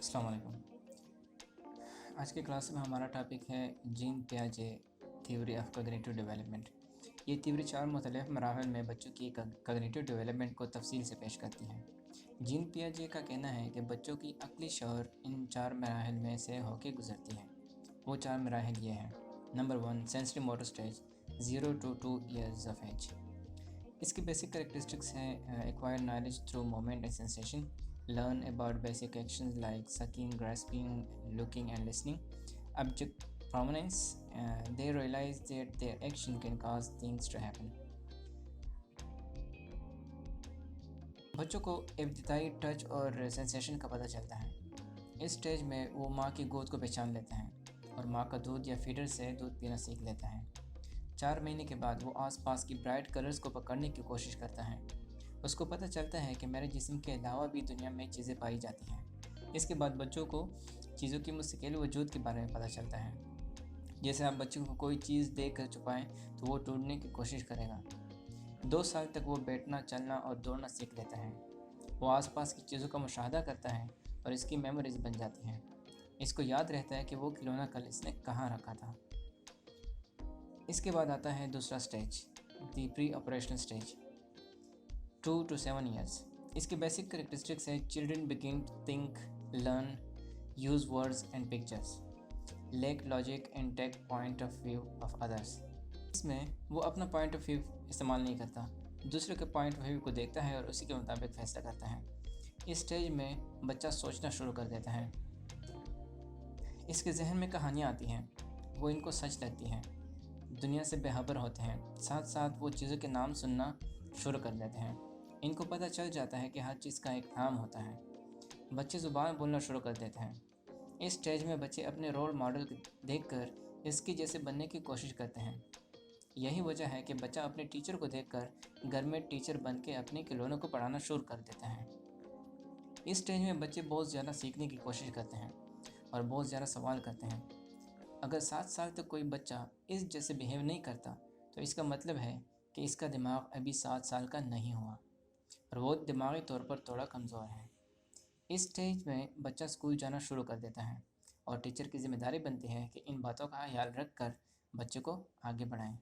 अस्सलाम वालेकुम। आज की क्लास में हमारा टॉपिक है जीन पियाजे थ्योरी ऑफ कॉग्निटिव डेवलपमेंट। ये थ्योरी 4 मुख्तलिफ मराहल में बच्चों की कॉग्निटिव डेवलपमेंट को तफसील से पेश करती है। जीन पियाजे का कहना है कि बच्चों की अक्ली शऊर इन 4 मराहल में से होकर गुजरती है। वो 4 मराहल ये हैं। Number 1, sensory motor stage 0 to 2 years of age. इसकी बेसिक करेक्टरिस्टिक्स हैं acquire knowledge through moment and sensation, learn about basic actions like sucking, grasping, looking and listening. Object prominence, they realize that their action can cause things to happen. बच्चों को इब्तिदाई touch और sensation का पता चलता है। इस stage में वो माँ की गोद को पहचान लेता है और माँ का दूध या फीडर से दूध पीना सीख लेता है। 4 महीने के बाद वो आसपास की ब्राइट कलर्स को पकड़ने की कोशिश करता है। उसको पता चलता है कि मेरे जिस्म के अलावा भी दुनिया में चीज़ें पाई जाती हैं। इसके बाद बच्चों को चीज़ों की मुस्तकिल वजूद के बारे में पता चलता है। जैसे आप बच्चों को कोई चीज़ देख कर छुपाएँ तो वो ढूंढने की कोशिश करेगा। 2 साल तक वो बैठना, चलना और दौड़ना सीख लेता है। वो आसपास की चीज़ों का मुशाहदा करता है और इसकी मेमोरीज बन जाती हैं। इसको याद रहता है कि वो खिलौना कल इसने कहाँ रखा था। इसके बाद आता है दूसरा stage, the pre operational stage 2 to 7 years। इसके बेसिक करेक्टरिस्टिक्स है children begin to think, learn, use words and pictures, lack logic and take point of view of others. इसमें वो अपना पॉइंट ऑफ व्यू इस्तेमाल नहीं करता, दूसरे के पॉइंट ऑफ व्यू को देखता है और उसी के मुताबिक फैसला करता है। इस स्टेज में बच्चा सोचना शुरू कर देता है। इसके जहन में कहानियाँ आती हैं, वो इनको सच लगती हैं, दुनिया से बेखबर होते हैं। साथ साथ वो चीज़ों के नाम सुनना शुरू कर देते हैं। इनको पता चल जाता है कि हर चीज़ का एक नाम होता है। बच्चे ज़ुबान बोलना शुरू कर देते हैं। इस स्टेज में बच्चे अपने रोल मॉडल देखकर इसके जैसे बनने की कोशिश करते हैं। यही वजह है कि बच्चा अपने टीचर को देखकर घर में टीचर बन के अपने खिलौनों को पढ़ाना शुरू कर देता है। इस स्टेज में बच्चे बहुत ज़्यादा सीखने की कोशिश करते हैं और बहुत ज़्यादा सवाल करते हैं। अगर 7 साल तक कोई बच्चा इस जैसे बिहेव नहीं करता तो इसका मतलब है कि इसका दिमाग अभी 7 साल का नहीं हुआ और वो दिमागी तौर पर थोड़ा कमज़ोर है। इस स्टेज में बच्चा स्कूल जाना शुरू कर देता है और टीचर की ज़िम्मेदारी बनती है कि इन बातों का ख्याल रख कर बच्चे को आगे बढ़ाएं।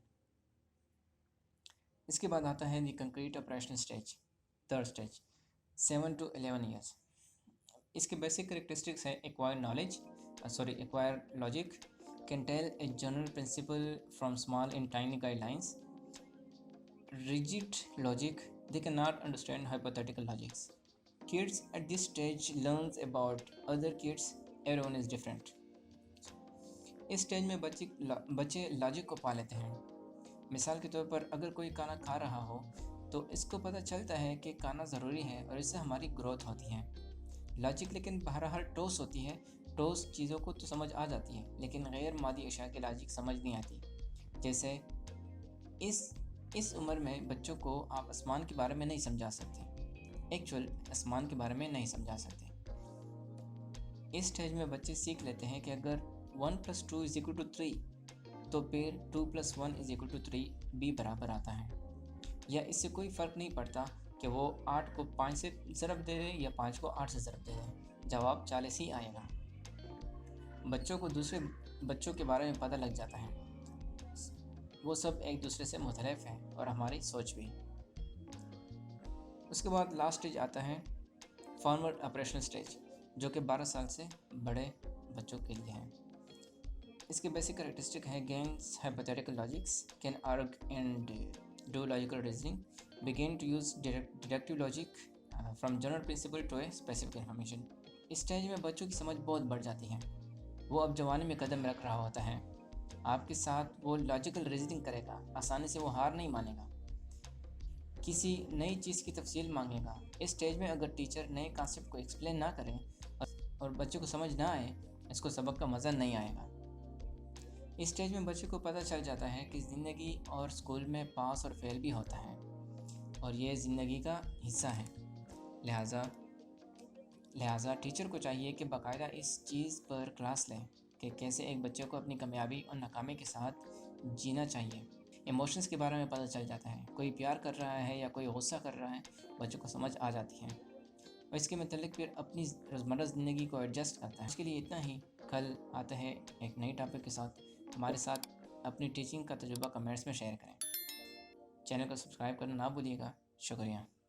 इसके बाद आता है the concrete operational stage, third stage 7 to 11 years। इसके बेसिक करेक्टरिस्टिक्स है acquire logic, can tell a general principle from small in tiny guidelines, rigid logic, they cannot understand hypothetical logics. Kids at this stage learns about other kids, everyone is different. इस stage में बच्चे logic को पा लेते हैं। मिसाल के तौर पर अगर कोई खाना खा रहा हो तो इसको पता चलता है कि खाना ज़रूरी है और इससे हमारी ग्रोथ होती है। लॉजिक लेकिन बहरहाल ठोस होती है। ठोस चीज़ों को तो समझ आ जाती है लेकिन गैर मादी अशिया की लॉजिक समझ नहीं आती। जैसे इस उम्र में बच्चों को आप आसमान के बारे में नहीं समझा सकते, आसमान के बारे में नहीं समझा सकते। इस स्टेज में बच्चे सीख लेते हैं कि अगर 1 + 2 = 3 तो फिर 2 + 1 = 3 भी बराबर आता है। या इससे कोई फ़र्क नहीं पड़ता कि वो 8 को 5 से ज़रब दे दें या 5 को 8 से ज़रब दे दें, जवाब 40 ही आएगा। बच्चों को दूसरे बच्चों के बारे में पता लग जाता है, वो सब एक दूसरे से मुख्तलिफ हैं और हमारी सोच भी। उसके बाद लास्ट स्टेज आता है फॉर्मल ऑपरेशनल स्टेज, जो कि 12 साल से बड़े बच्चों के लिए है। इसके बेसिक करेक्टरिस्टिक है gains hypothetical logics, can argue and do logical reasoning, begin to use deductive logic from general principle to a specific information. इस स्टेज में बच्चों की समझ बहुत बढ़ जाती है। वो अब जवानी में कदम रख रहा होता है। आपके साथ वो लॉजिकल रीजनिंग करेगा, आसानी से वो हार नहीं मानेगा, किसी नई चीज़ की तफसील मांगेगा। इस स्टेज में अगर टीचर नए कॉन्सेप्ट को एक्सप्लेन ना करें और बच्चे को समझ ना आए, इसको सबक का मज़ा नहीं आएगा। इस स्टेज में बच्चे को पता चल जाता है कि ज़िंदगी और स्कूल में पास और फेल भी होता है और ये ज़िंदगी का हिस्सा है। लिहाजा टीचर को चाहिए कि बाकायदा इस चीज़ पर क्लास लें कि कैसे एक बच्चे को अपनी कामयाबी और नाकामी के साथ जीना चाहिए। इमोशंस के बारे में पता चल जाता है, कोई प्यार कर रहा है या कोई गुस्सा कर रहा है, बच्चों को समझ आ जाती है। اور اس کے متعلق پھر اپنی روزمرہ زندگی کو ایڈجسٹ کرتا ہے۔ اس کے لیے اتنا ہی، کل آتا ہے ایک نئی ٹاپک کے ساتھ۔ ہمارے ساتھ اپنی ٹیچنگ کا تجربہ کمنٹس میں شیئر کریں۔ چینل کو سبسکرائب کرنا نہ بھولیے گا۔ شکریہ۔